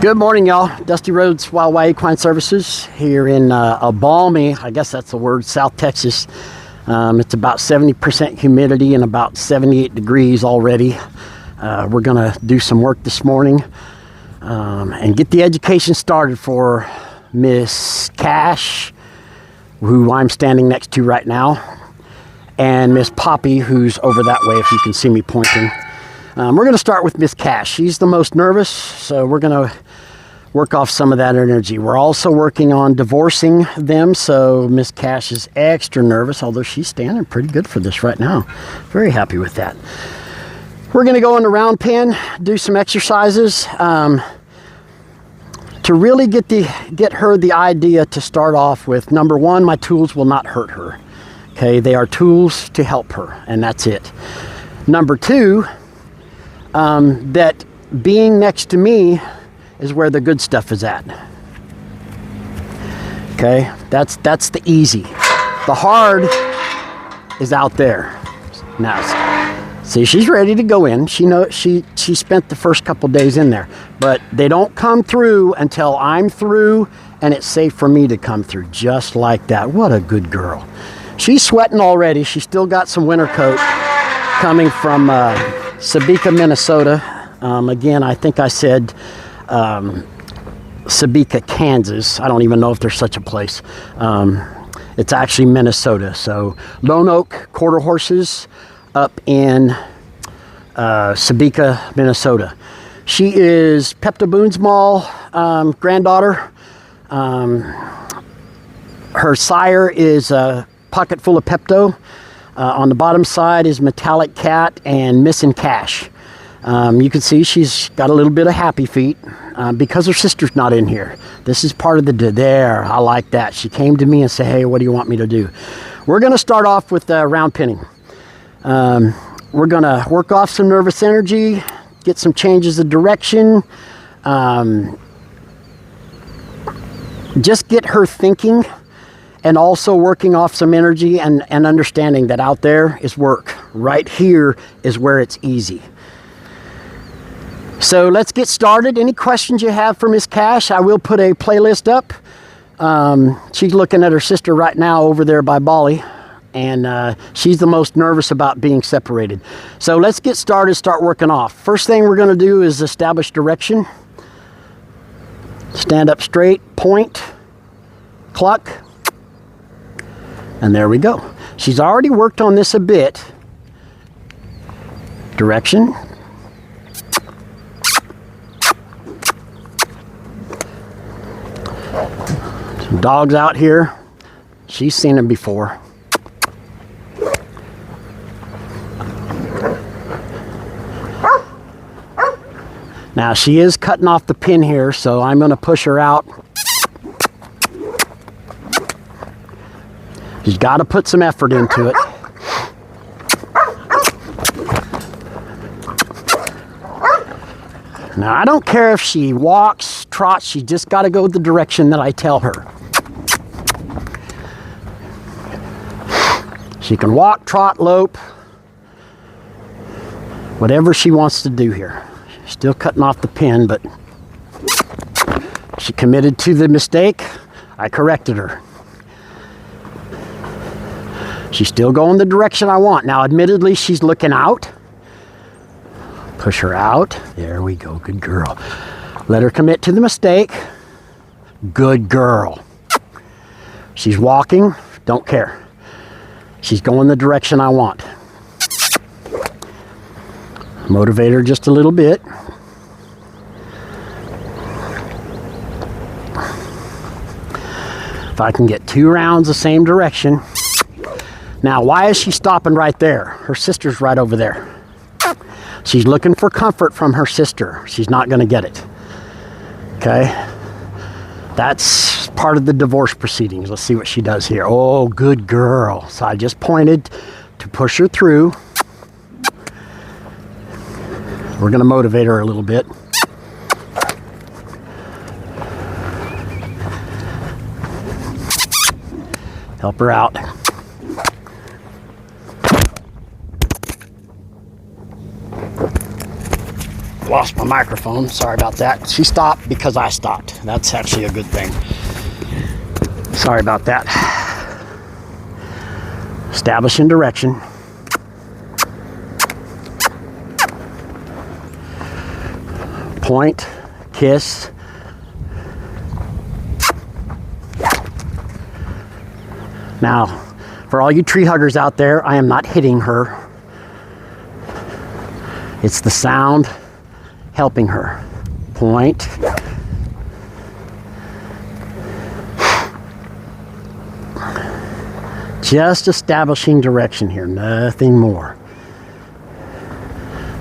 Good morning, y'all. Dusty Roads Wildlife Equine Services here in a balmy, I guess that's the word, South Texas. It's about 70% humidity and about 78 degrees already. We're gonna do some work this morning and get the education started for Miss Cash, who I'm standing next to right now, and Miss Poppy, who's over that way if you can see me pointing. We're gonna start with Miss Cash. She's the most nervous, so we're gonna work off some of that energy. We're also working on divorcing them, so Miss Cash is extra nervous, although she's standing pretty good for this right now. Very happy with that. We're gonna go in the round pen, do some exercises to really get her the idea to start off with. Number one, my tools will not hurt her. Okay, they are tools to help her, and that's it. Number two, that being next to me is where the good stuff is at. Okay, that's the easy. The hard is out there. Now, see, she's ready to go in. She knows she spent the first couple days in there, but they don't come through until I'm through and it's safe for me to come through, just like that. What a good girl. She's sweating already. She's still got some winter coat coming from Sabika, Minnesota. Again, I think I said Sabika, Kansas. I don't even know if there's such a place. It's actually Minnesota. So Lone Oak quarter horses up in Sabika, Minnesota. She is Pepto Boone's Mall granddaughter. Her sire is a pocket full of Pepto. On the bottom side is Metallic Cat and Missing Cash. You can see she's got a little bit of happy feet because her sister's not in here. This is part of the there. I like that. She came to me and said, hey, what do you want me to do? We're going to start off with round pinning. We're going to work off some nervous energy, get some changes of direction, just get her thinking, and also working off some energy and understanding that out there is work. Right here is where it's easy. So let's get started. Any questions you have for Miss Cash, I will put a playlist up. She's looking at her sister right now over there by Bali, and she's the most nervous about being separated. So let's get started, start working off. First thing we're gonna do is establish direction. Stand up straight, point, cluck, and there we go. She's already worked on this a bit. Direction. Some dogs out here. She's seen them before. Now she is cutting off the pin here, so I'm going to push her out. She's got to put some effort into it. Now, I don't care if she walks, trots, she just got to go the direction that I tell her. She can walk, trot, lope, whatever she wants to do here. She's still cutting off the pin, but she committed to the mistake. I corrected her. She's still going the direction I want. Now, admittedly, she's looking out. Push her out. There we go. Good girl. Let her commit to the mistake. Good girl. She's walking. Don't care. She's going the direction I want. Motivate her just a little bit. If I can get 2 rounds the same direction. Now, why is she stopping right there? Her sister's right over there. She's looking for comfort from her sister. She's not going to get it. Okay? That's part of the divorce proceedings. Let's see what she does here. Oh, good girl. So I just pointed to push her through. We're going to motivate her a little bit. Help her out. lost my microphone. Sorry about that. She stopped because I stopped. That's actually a good thing. Sorry about that. Establishing direction. Point, kiss. Now, for all you tree huggers out there, I am not hitting her. It's the sound helping her. Point. Just establishing direction here, nothing more.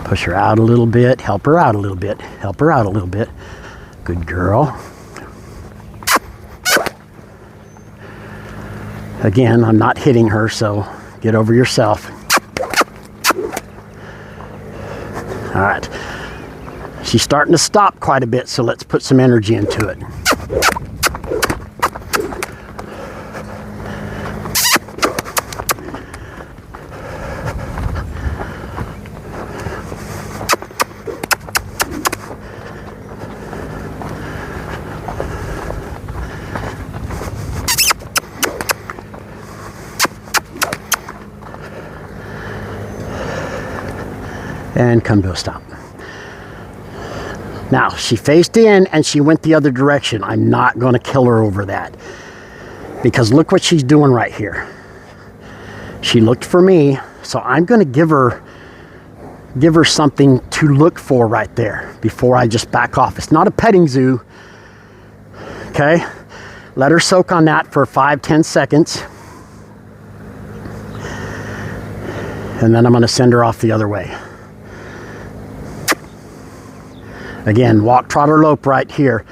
Push her out a little bit, help her out a little bit, help her out a little bit. Good girl. Again, I'm not hitting her, so get over yourself. All right. She's starting to stop quite a bit, so let's put some energy into it. And come to a stop. Now, she faced in and she went the other direction. I'm not going to kill her over that. Because look what she's doing right here. She looked for me, so I'm going to give her something to look for right there before I just back off. It's not a petting zoo. Okay? Let her soak on that for 5-10 seconds. And then I'm going to send her off the other way. Again, walk, trot, or lope right here.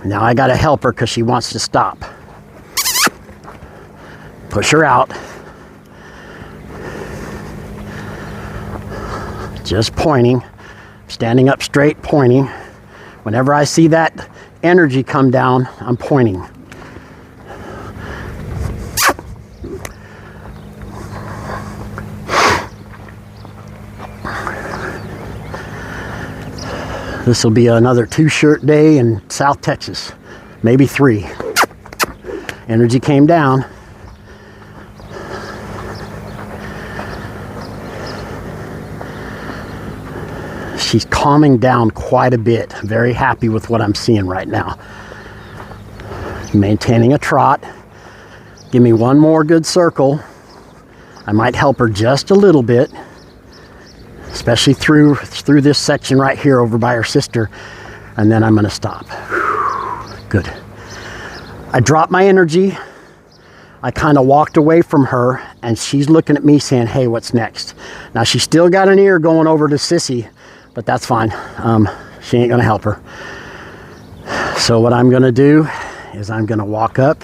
Now I got to help her because she wants to stop. Push her out. Just pointing. Standing up straight, pointing. Whenever I see that energy come down, I'm pointing. This will be another 2-shirt day in South Texas, maybe 3. Energy came down. She's calming down quite a bit. Very happy with what I'm seeing right now. Maintaining a trot. Give me one more good circle. I might help her just a little bit. Especially through this section right here over by her sister, and then I'm going to stop. Good. I dropped my energy. I kind of walked away from her, and she's looking at me saying, hey, what's next? Now, she's still got an ear going over to Sissy, but that's fine. She ain't going to help her. So what I'm going to do is I'm going to walk up,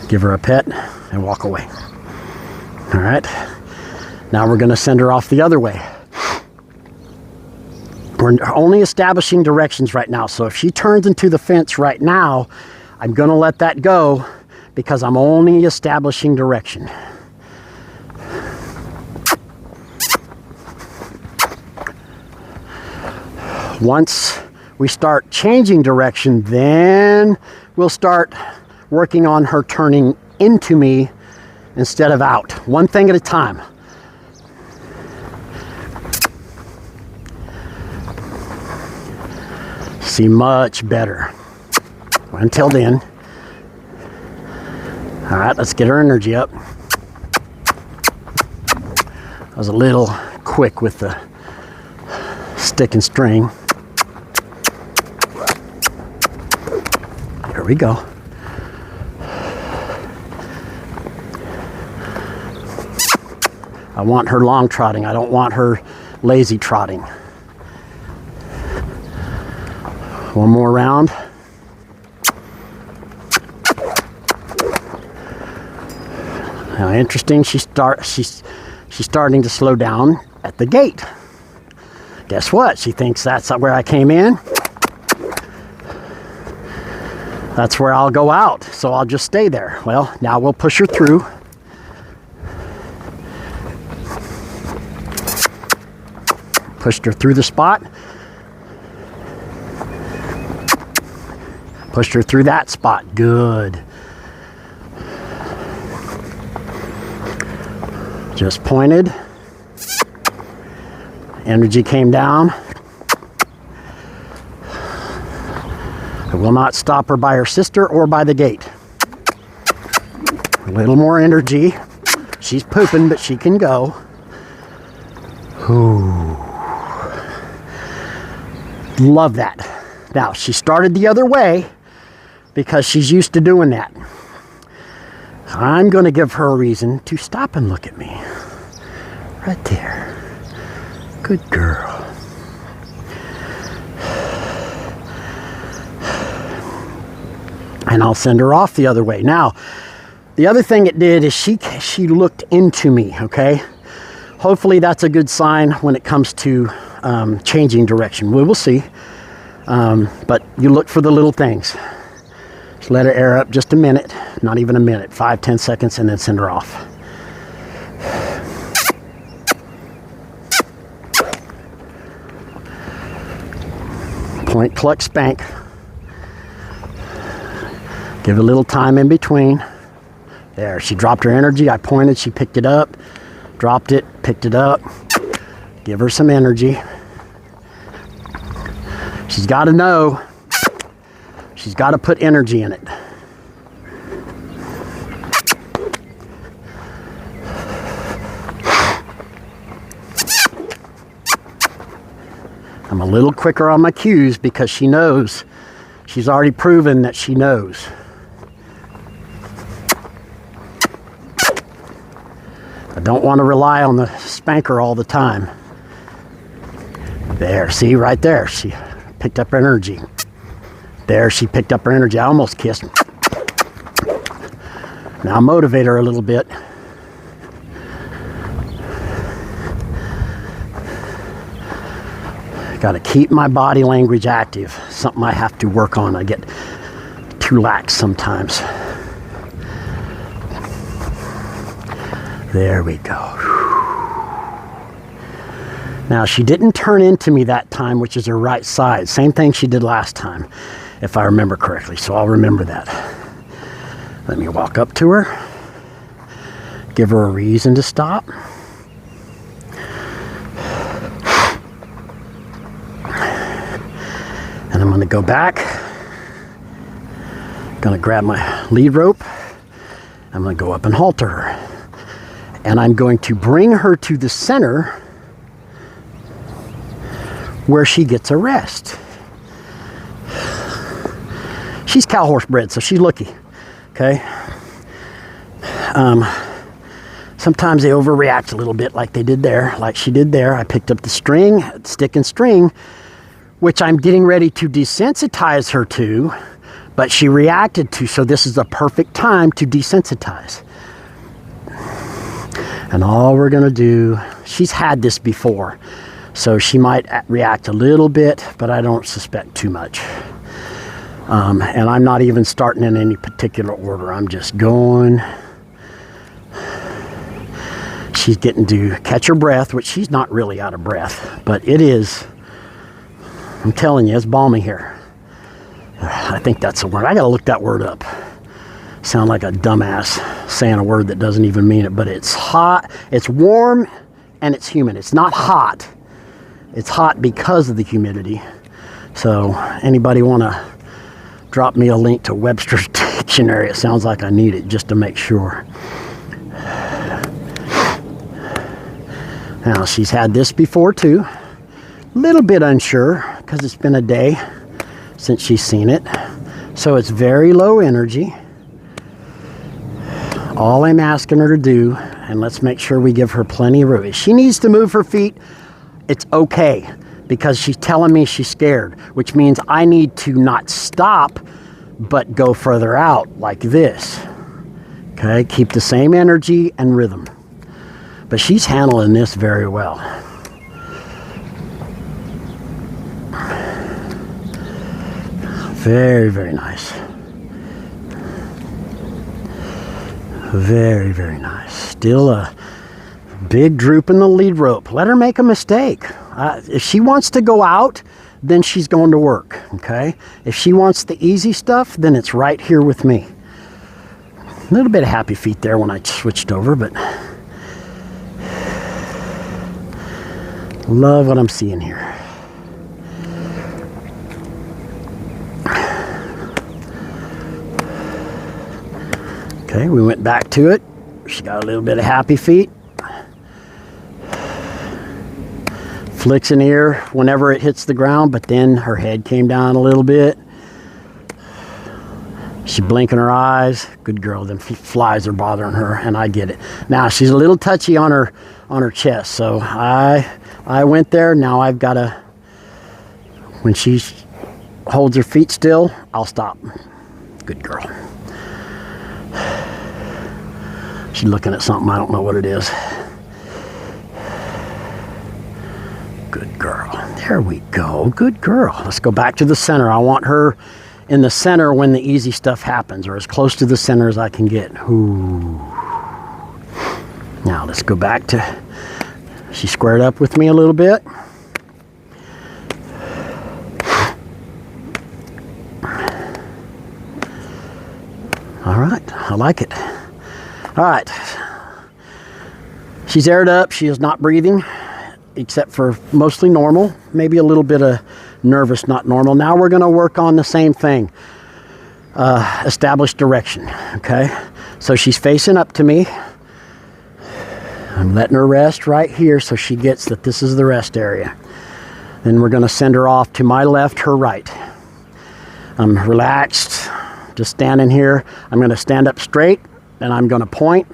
give her a pet, and walk away. All right. Now we're going to send her off the other way. We're only establishing directions right now. So if she turns into the fence right now, I'm going to let that go because I'm only establishing direction. Once we start changing direction, then we'll start working on her turning into me instead of out. One thing at a time. See much better. Until then. All right, let's get her energy up. I was a little quick with the stick and string. Here we go. I want her long trotting. I don't want her lazy trotting. One more round. Now, interesting, she's starting to slow down at the gate. Guess what? She thinks that's where I came in. That's where I'll go out, so I'll just stay there. Well, now we'll push her through. Pushed her through the spot. Pushed her through that spot. Good. Just pointed. Energy came down. I will not stop her by her sister or by the gate. A little more energy. She's pooping, but she can go. Ooh. Love that. Now, she started the other way because she's used to doing that. I'm going to give her a reason to stop and look at me. Right there. Good girl. And I'll send her off the other way. Now, the other thing it did is she looked into me, okay? Hopefully that's a good sign when it comes to changing direction. We will see. But you look for the little things. Just let her air up just a minute, not even a minute, 5-10 seconds, and then send her off. Point, cluck, spank. Give a little time in between. There, she dropped her energy. I pointed, she picked it up, dropped it, picked it up. Give her some energy. She's got to know. She's got to put energy in it. I'm a little quicker on my cues because she knows. She's already proven that she knows. I don't want to rely on the spanker all the time. There, see, right there. She picked up her energy. There, she picked up her energy. I almost kissed. Now motivate her a little bit. Got to keep my body language active. Something I have to work on. I get too lax sometimes. There we go. Now, she didn't turn into me that time, which is her right side. Same thing she did last time, if I remember correctly. So I'll remember that. Let me walk up to her. Give her a reason to stop. And I'm going to go back. Going to grab my lead rope. I'm going to go up and halter her. And I'm going to bring her to the center where she gets a rest. She's cow horse bred, so she's lucky. Okay. Sometimes they overreact a little bit like they did there, like she did there. I picked up the string, stick and string, which I'm getting ready to desensitize her to, but she reacted to, so this is the perfect time to desensitize. And all we're gonna do, she's had this before, so she might react a little bit, but I don't suspect too much. And I'm not even starting in any particular order. I'm just going. She's getting to catch her breath, which she's not really out of breath, but it is. I'm telling you, it's balmy here. I think that's a word. I gotta look that word up. Sound like a dumbass saying a word that doesn't even mean it, but it's hot, it's warm, and it's humid. It's not hot. It's hot because of the humidity. So anybody want to drop me a link to Webster's Dictionary? It sounds like I need it just to make sure. Now, she's had this before too. A little bit unsure because it's been a day since she's seen it. So it's very low energy. All I'm asking her to do, and let's make sure we give her plenty of room. If she needs to move her feet, it's okay, because she's telling me she's scared, which means I need to not stop, but go further out like this. Okay, keep the same energy and rhythm. But she's handling this very well. Very, very nice. Very, very nice. Still a big droop in the lead rope. Let her make a mistake. If she wants to go out, then she's going to work, okay? If she wants the easy stuff, then it's right here with me. A little bit of happy feet there when I switched over, but love what I'm seeing here. Okay, we went back to it. She got a little bit of happy feet. Flicks an ear whenever it hits the ground, but then her head came down a little bit. She's blinking her eyes. Good girl. Them flies are bothering her, and I get it. Now she's a little touchy on her chest, so I went there. Now I've got to. When she holds her feet still, I'll stop. Good girl. She's looking at something. I don't know what it is. Good girl. There we go. Good girl. Let's go back to the center. I want her in the center when the easy stuff happens, or as close to the center as I can get. Ooh. Now let's go back to, she squared up with me a little bit. All right, I like it. All right, she's aired up. She is not breathing, except for mostly normal, maybe a little bit of nervous, not normal. Now we're going to work on the same thing, establish direction, okay? So she's facing up to me. I'm letting her rest right here so she gets that this is the rest area. Then we're going to send her off to my left, her right. I'm relaxed, just standing here. I'm going to stand up straight, and I'm going to point,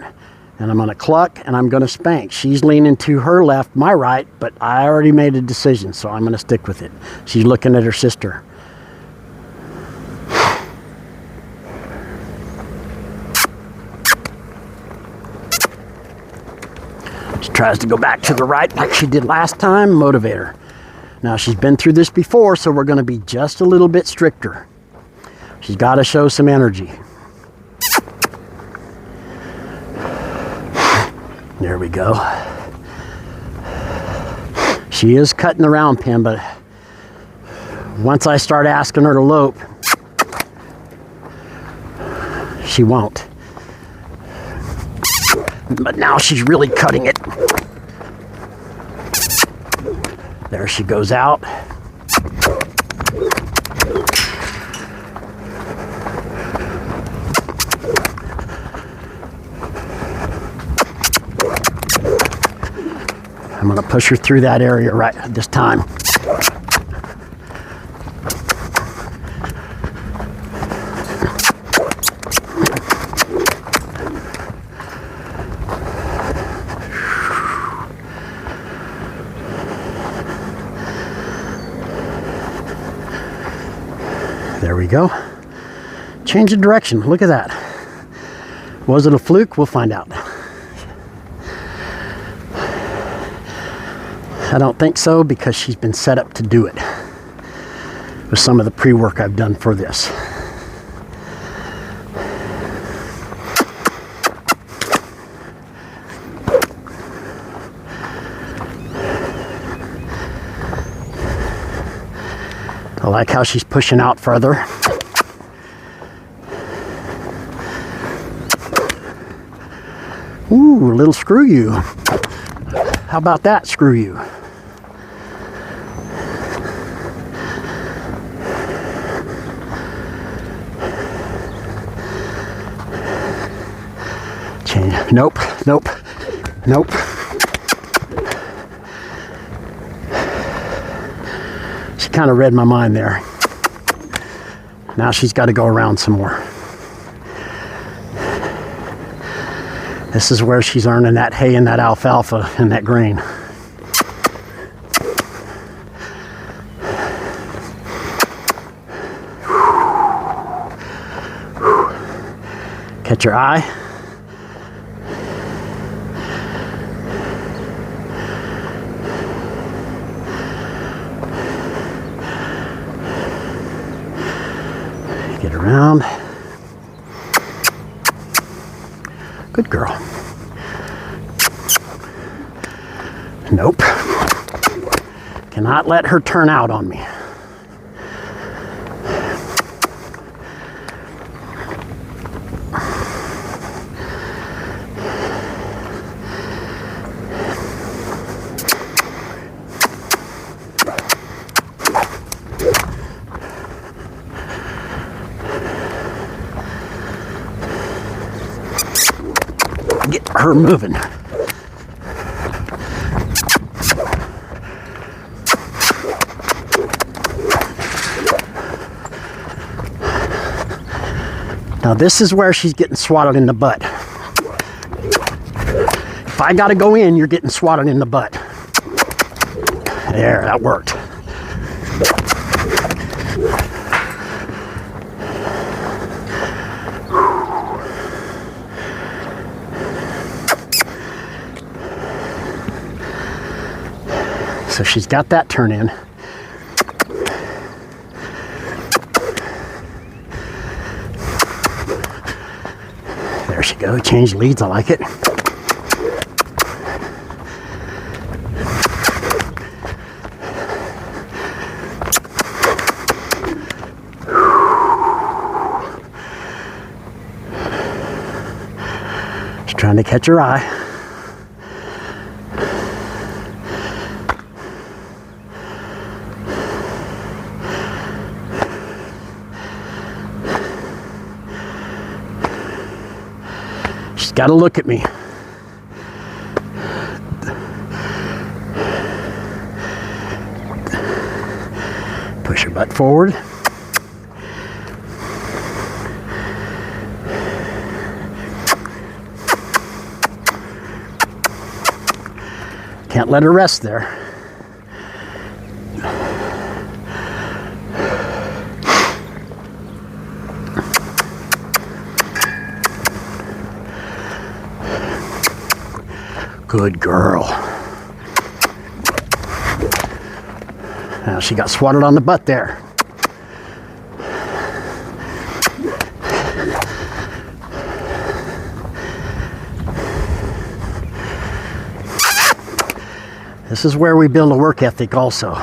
and I'm going to cluck, and I'm going to spank. She's leaning to her left, my right, but I already made a decision, so I'm going to stick with it. She's looking at her sister. She tries to go back to the right like she did last time. Motivate her. Now, she's been through this before, so we're going to be just a little bit stricter. She's got to show some energy. There we go. She is cutting the round pin, but once I start asking her to lope, she won't. But now she's really cutting it. There she goes out. I'm going to push her through that area right this time. There we go. Change of direction. Look at that. Was it a fluke? We'll find out. I don't think so, because she's been set up to do it with some of the pre-work I've done for this. I like how she's pushing out further. Ooh, a little screw you. How about that, screw you? Change. Nope, nope, nope. She kind of read my mind there. Now she's got to go around some more. This is where she's earning that hay and that alfalfa and that grain. Catch your eye. Get around. Good girl. Nope. Cannot let her turn out on me. Get her moving. Now this is where she's getting swatted in the butt. If I gotta go in, you're getting swatted in the butt. There, that worked. So she's got that turn in. There she goes. Change leads. I like it. Just trying to catch her eye. She's got to look at me. Push her butt forward. Can't let her rest there. Good girl. Now she got swatted on the butt there. This is where we build a work ethic also.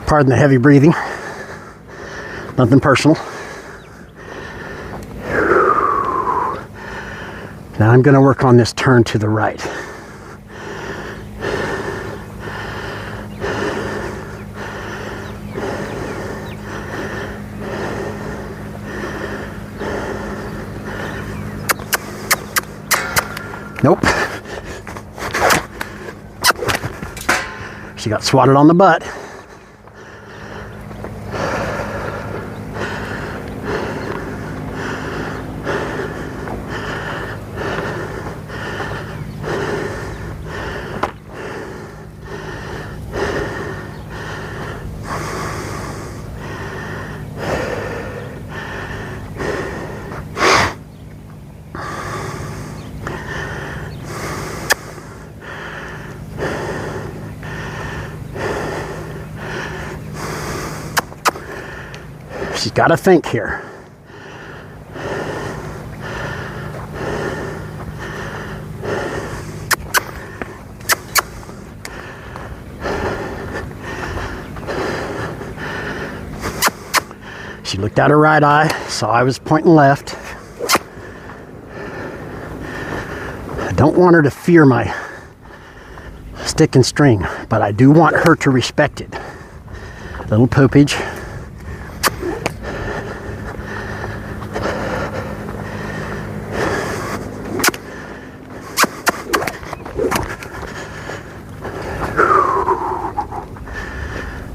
Pardon the heavy breathing. Nothing personal. Now I'm going to work on this turn to the right. Nope. She got swatted on the butt. She's got to think here. She looked out her right eye, saw I was pointing left. I don't want her to fear my stick and string, but I do want her to respect it. Little poopage.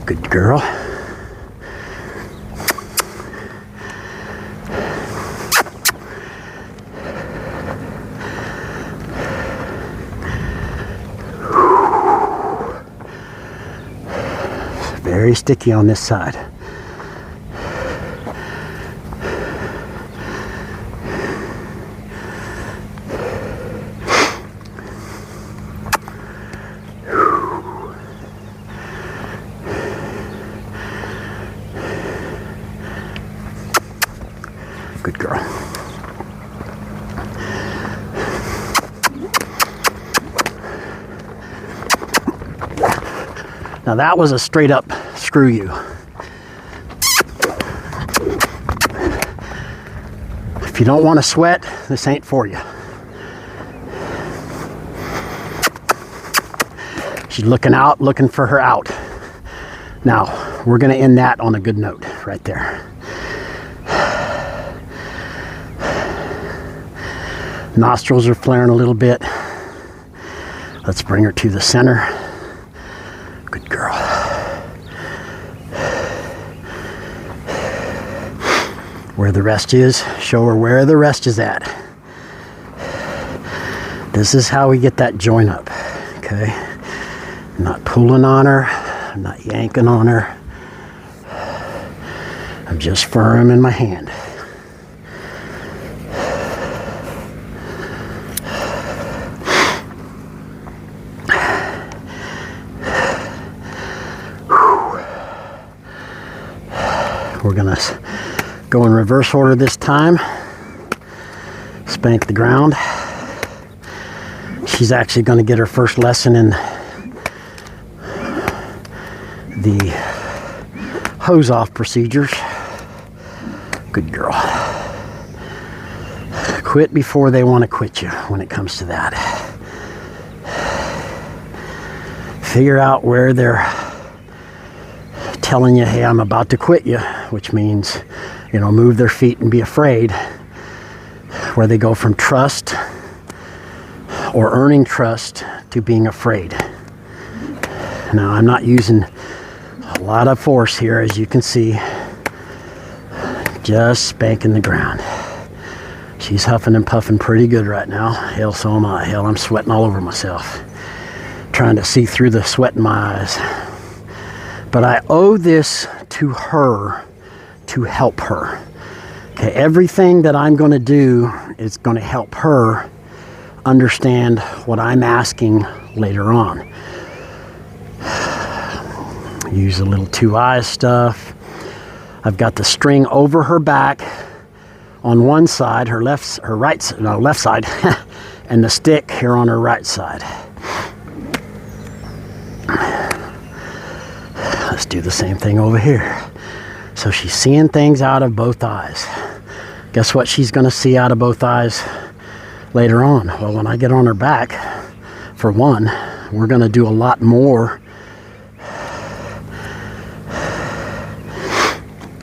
Good girl. very sticky on this side. Good girl. Now that was a straight up screw you. If you don't want to sweat, this ain't for you. She's looking out, looking for her out. Now, we're going to end that on a good note right there. Nostrils are flaring a little bit. Let's bring her to the center. Good girl. Where the rest is, show her where the rest is at. This is how we get that joint up, okay? I'm not pulling on her, I'm not yanking on her. I'm just firm in my hand. We're gonna go in reverse order this time. Spank the ground. She's actually gonna get her first lesson in the hose off procedures. Good girl. Quit before they want to quit you when it comes to that. Figure out where they're telling you, hey, I'm about to quit you, which means, you know, move their feet and be afraid, where they go from trust or earning trust to being afraid. Now, I'm not using a lot of force here, as you can see, just spanking the ground. She's huffing and puffing pretty good right now. Hell, so am I. Hell, I'm sweating all over myself, trying to see through the sweat in my eyes. But I owe this to her to help her. Okay, everything that I'm going to do is going to help her understand what I'm asking later on. Use a little 2-eye stuff. I've got the string over her back on one side, left side, and the stick here on her right side. Let's do the same thing over here. So she's seeing things out of both eyes. Guess what she's going to see out of both eyes later on? Well, when I get on her back, for one, we're going to do a lot more.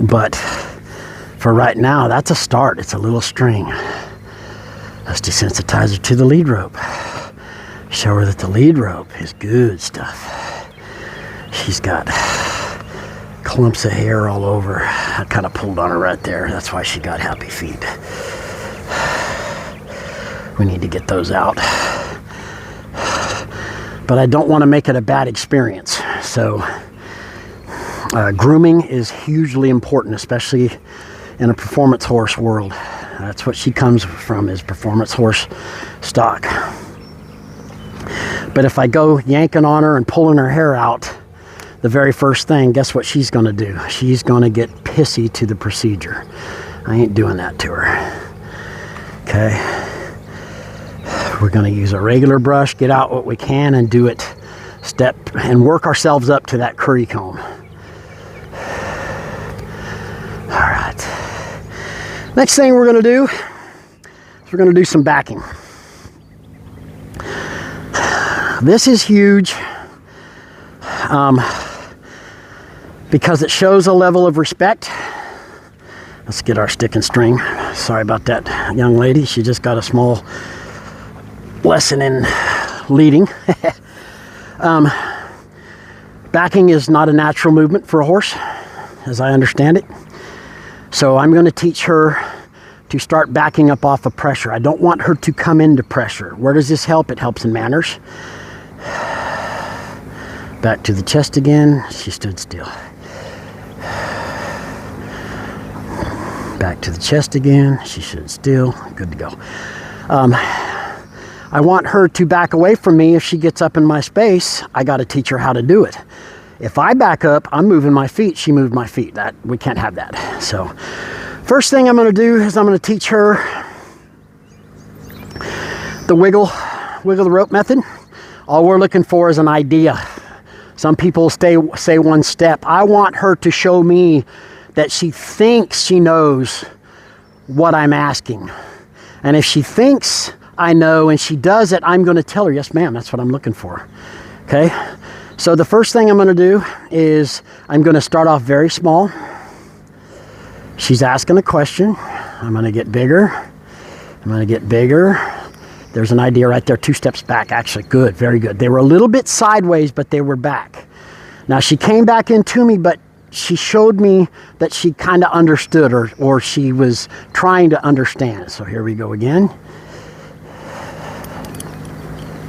But for right now, that's a start. It's a little string. Let's desensitize her to the lead rope. Show her that the lead rope is good stuff. She's got clumps of hair all over. I kind of pulled on her right there. That's why she got happy feet. We need to get those out. But I don't want to make it a bad experience. So grooming is hugely important, especially in a performance horse world. That's what she comes from, is performance horse stock. But if I go yanking on her and pulling her hair out, the very first thing, guess what she's going to do? She's going to get pissy to the procedure. I ain't doing that to her. Okay. We're going to use a regular brush, get out what we can, and do it step and work ourselves up to that curry comb. All right. Next thing we're going to do is we're going to do some backing. This is huge. Because it shows a level of respect. Let's get our stick and string. Sorry about that, young lady. She just got a small lesson in leading. Backing is not a natural movement for a horse, as I understand it. So I'm going to teach her to start backing up off of pressure. I don't want her to come into pressure. Where does this help? It helps in manners. Back to the chest again. She stood still. Back to the chest again. She should still. Good to go. I want her to back away from me. If she gets up in my space, I got to teach her how to do it. If I back up, I'm moving my feet. She moved my feet. That we can't have that. So first thing I'm going to do is I'm going to teach her the wiggle the rope method. All we're looking for is an idea. Some people say one step. I want her to show me that she thinks she knows what I'm asking. And if she thinks I know and she does it, I'm going to tell her, yes, ma'am, that's what I'm looking for. Okay? So the first thing I'm going to do is I'm going to start off very small. She's asking a question. I'm going to get bigger. I'm going to get bigger. There's an idea right there, 2 steps back, actually. Good, very good. They were a little bit sideways, but they were back. Now, she came back into me, but she showed me that she kind of understood, or she was trying to understand. So here we go again.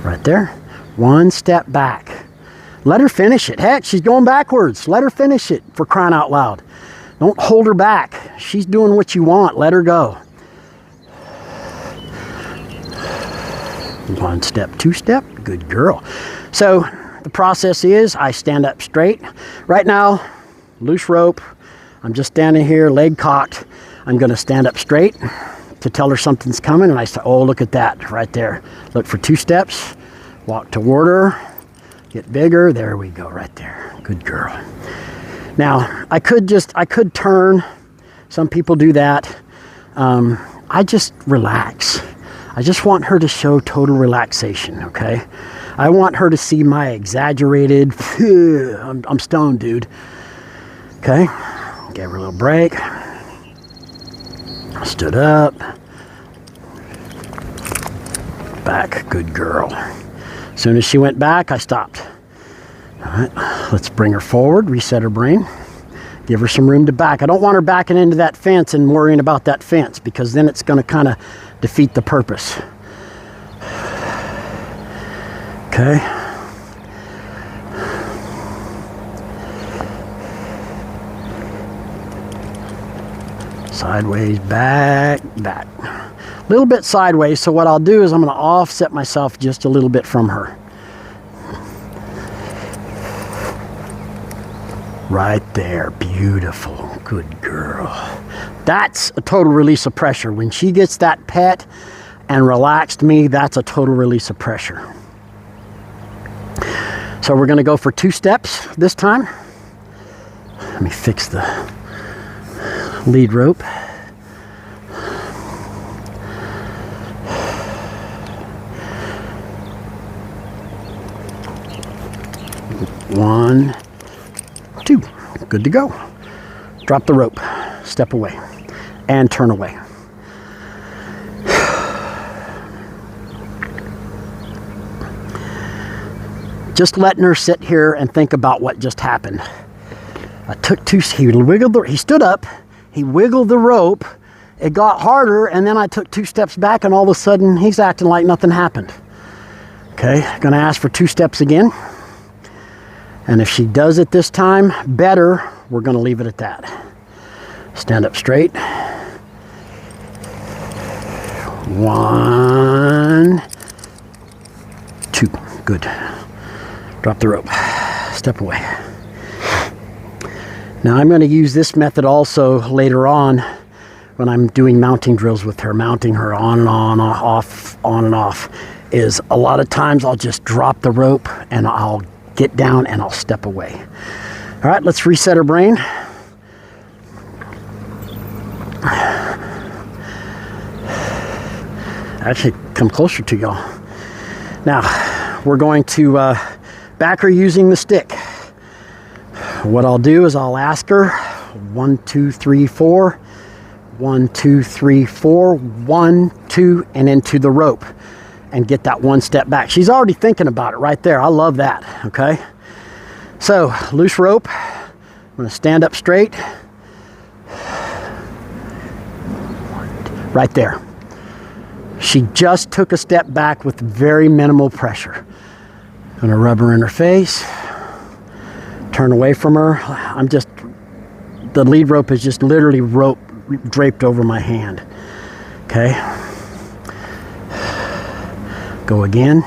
Right there. 1 step back. Let her finish it. Heck, she's going backwards. Let her finish it, for crying out loud. Don't hold her back. She's doing what you want. Let her go. 1 step, 2 step. Good girl. So the process is I stand up straight. Right now, loose rope. I'm just standing here, leg cocked. I'm going to stand up straight to tell her something's coming. And I say, oh, look at that right there. Look for 2 steps. Walk toward her. Get bigger. There we go, right there. Good girl. Now, I could turn. Some people do that. I just relax. I just want her to show total relaxation, okay? I want her to see my exaggerated, I'm stoned, dude. Okay? Gave her a little break. Stood up. Back. Good girl. As soon as she went back, I stopped. All right, let's bring her forward, reset her brain, give her some room to back. I don't want her backing into that fence and worrying about that fence, because then it's going to kind of defeat the purpose. Okay. Sideways, back, back. A little bit sideways, so what I'll do is I'm going to offset myself just a little bit from her. Right there, beautiful, good girl. That's a total release of pressure. When she gets that pet and relaxed me, that's a total release of pressure. So we're gonna go for 2 steps this time. Let me fix the lead rope. One, 2, good to go. Drop the rope, step away, and turn away. Just letting her sit here and think about what just happened. I took 2, he stood up, he wiggled the rope, it got harder, and then I took 2 steps back, and all of a sudden, he's acting like nothing happened. Okay, gonna ask for 2 steps again. And if she does it this time better, we're going to leave it at that. Stand up straight. 1, 2. Good. Drop the rope. Step away. Now I'm going to use this method also later on when I'm doing mounting drills with her, mounting her on and on, off, on and off. Is a lot of times I'll just drop the rope and I'll get down and I'll step away. All right, let's reset our brain. Actually, come closer to y'all. Now, we're going to back her using the stick. What I'll do is I'll ask her 1, 2, 3, 4, 1, 2, 3, 4, 1, 2, and into the rope. And get that 1 step back. She's already thinking about it right there. I love that, okay? So, loose rope. I'm going to stand up straight. Right there. She just took a step back with very minimal pressure. I'm going to rub her in her face. Turn away from her. The lead rope is just literally draped over my hand. Okay. Go again.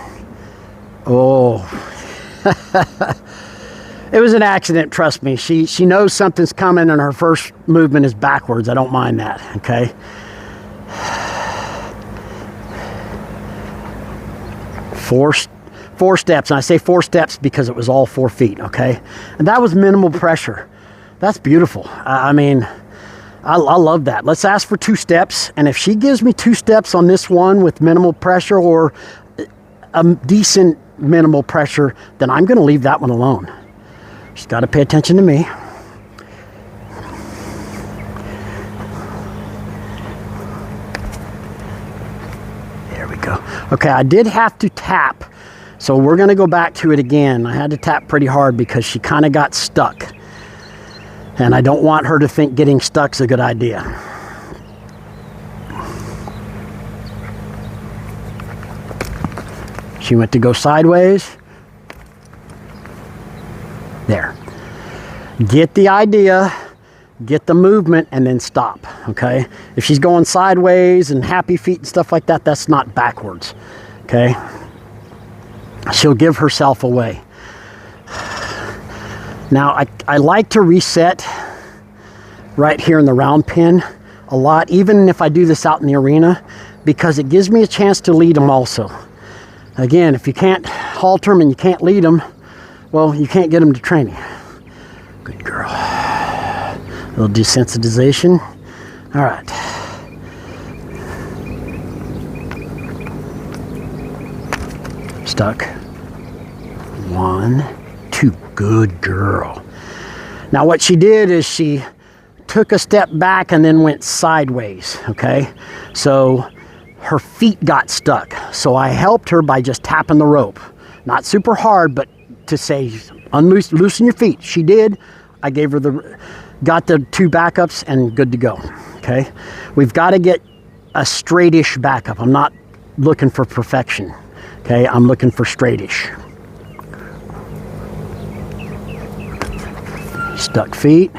Oh. It was an accident, trust me. She knows something's coming and her first movement is backwards. I don't mind that, okay? Four steps, and I say 4 steps because it was all 4 feet, okay? And that was minimal pressure. That's beautiful. I mean, I love that. Let's ask for 2 steps, and if she gives me 2 steps on this one with minimal pressure or a decent minimal pressure, then I'm gonna leave that one alone. She's got to pay attention to me. There we go. Okay, I did have to tap, so we're going to go back to it again. I had to tap pretty hard because she kind of got stuck. And I don't want her to think getting stuck's a good idea. She went to go sideways. There. Get the idea, get the movement, and then stop, okay? If she's going sideways and happy feet and stuff like that, that's not backwards, okay? She'll give herself away. Now, I like to reset right here in the round pin a lot, even if I do this out in the arena, because it gives me a chance to lead them also. Again, if you can't halter them and you can't lead them, well, you can't get them to training. Good girl. A little desensitization. All right. Stuck. 1, 2. Good girl. Now what she did is she took a step back and then went sideways, okay? So her feet got stuck. So I helped her by just tapping the rope. Not super hard, but to say, loosen your feet. She did. I gave her got the 2 backups and good to go, okay? We've got to get a straightish backup. I'm not looking for perfection, okay? I'm looking for straightish. Stuck feet.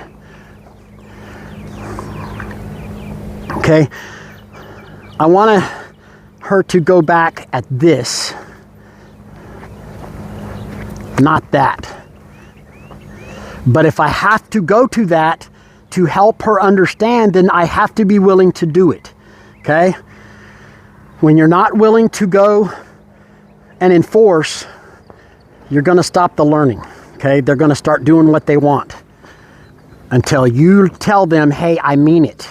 Okay. I want her to go back at this, not that. But if I have to go to that to help her understand, then I have to be willing to do it. Okay? When you're not willing to go and enforce, you're going to stop the learning. Okay? They're going to start doing what they want until you tell them, hey, I mean it.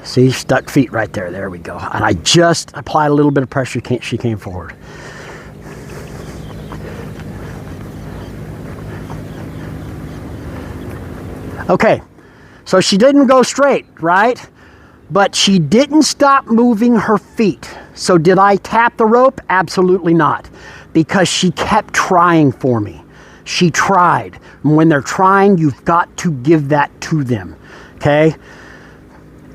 See, stuck feet right there. There we go. And I just applied a little bit of pressure. She came forward. Okay, so she didn't go straight, right? But she didn't stop moving her feet. So did I tap the rope? Absolutely not. Because she kept trying for me. She tried. And when they're trying, you've got to give that to them. Okay?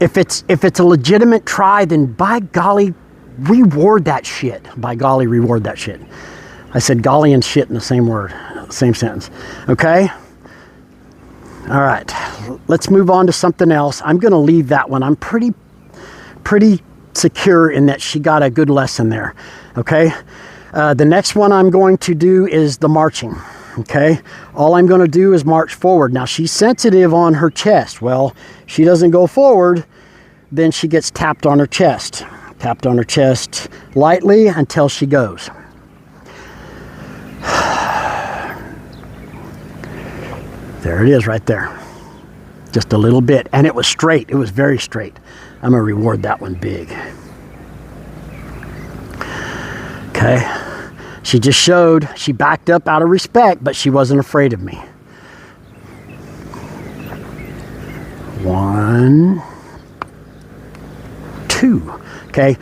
If it's a legitimate try, then by golly, reward that shit. By golly, reward that shit. I said golly and shit in the same word, same sentence. Okay? All right, let's move on to something else. I'm going to leave that one. I'm pretty secure in that she got a good lesson there. Okay? The next one I'm going to do is the marching. Okay? All I'm going to do is march forward. Now, she's sensitive on her chest. Well, she doesn't go forward, then she gets tapped on her chest. Tapped on her chest lightly until she goes. There it is right there. Just a little bit. And it was straight. It was very straight. I'm going to reward that one big. Okay. She just showed, she backed up out of respect, but she wasn't afraid of me. 1, 2. Okay.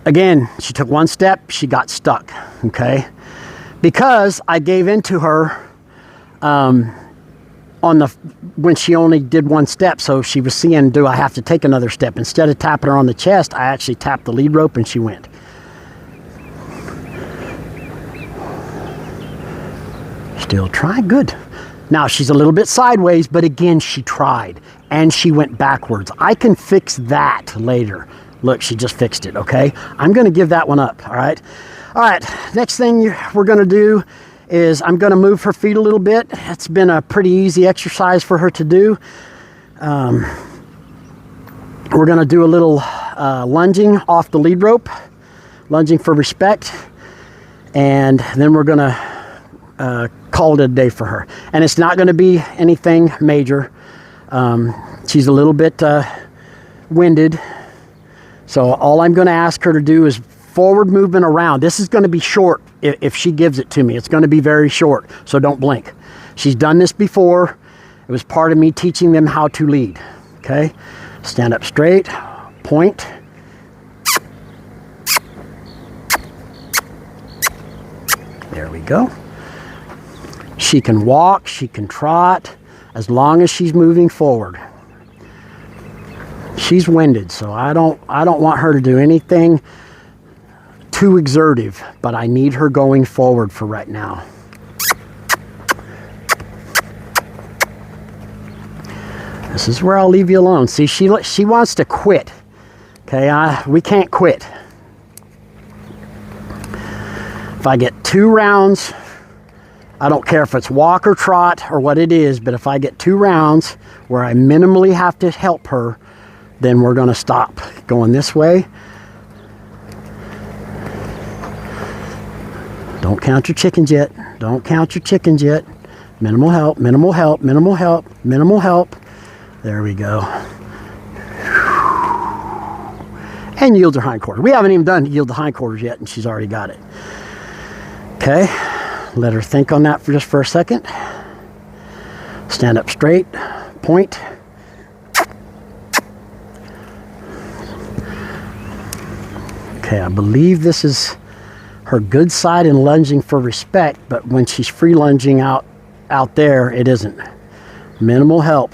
Again, she took 1 step, she got stuck. Okay. Because I gave in to her when she only did 1 step, so she was seeing, do I have to take another step? Instead of tapping her on the chest, I actually tapped the lead rope and she went. Still trying, good. Now she's a little bit sideways, but again, she tried. and she went backwards. I can fix that later. Look, she just fixed it, okay? I'm gonna give that one up, all right? All right, next thing we're gonna do is I'm gonna move her feet a little bit. It's been a pretty easy exercise for her to do. We're gonna do a little lunging off the lead rope, lunging for respect, and then we're gonna call it a day for her. And it's not gonna be anything major. She's a little bit winded, so all I'm gonna ask her to do is forward movement around. This is gonna be short if she gives it to me. It's gonna be very short, so don't blink. She's done this before. It was part of me teaching them how to lead, okay? Stand up straight, point. There we go. She can walk, she can trot, as long as she's moving forward. She's winded, so I don't want her to do anything too exertive, but I need her going forward for right now. This is where I'll leave you alone. See, she wants to quit. Okay, we can't quit. If I get 2 rounds, I don't care if it's walk or trot or what it is, but if I get 2 rounds where I minimally have to help her, then we're gonna stop going this way. Don't count your chickens yet. Don't count your chickens yet. Minimal help, minimal help, minimal help, minimal help. There we go. And yield her hindquarters. We haven't even done yield the hindquarters yet, and she's already got it. Okay, let her think on that for just for a second. Stand up straight, point. Okay, I believe this is her good side in lunging for respect, but when she's free lunging out there, it isn't. Minimal help.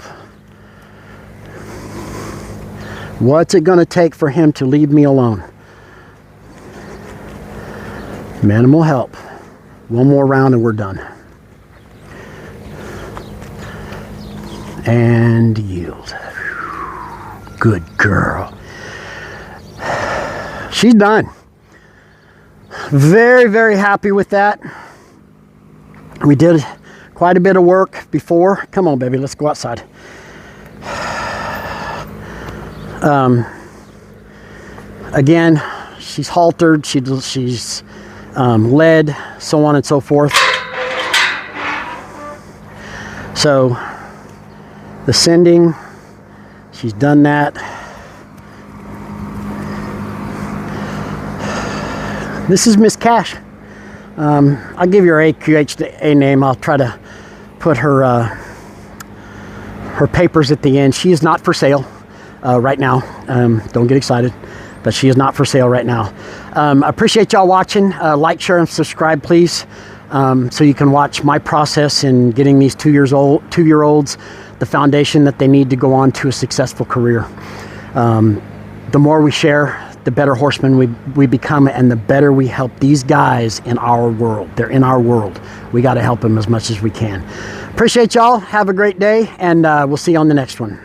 What's it going to take for him to leave me alone? Minimal help. One more round and we're done. And yield. Good girl. She's done. Very, very happy with that. We did quite a bit of work before. Come on, baby, let's go outside. Again, she's haltered, she's led, so on and so forth. So the sending, she's done that. This is Miss Cash. I'll give you her AQHA name. I'll try to put her her papers at the end. She is not for sale right now. Don't get excited, but she is not for sale right now. I appreciate y'all watching. Like, share, and subscribe, please, so you can watch my process in getting these 2-year-olds the foundation that they need to go on to a successful career. The more we share, the better horsemen we become, and the better we help these guys in our world. They're in our world. We got to help them as much as we can. Appreciate y'all. Have a great day, and we'll see you on the next one.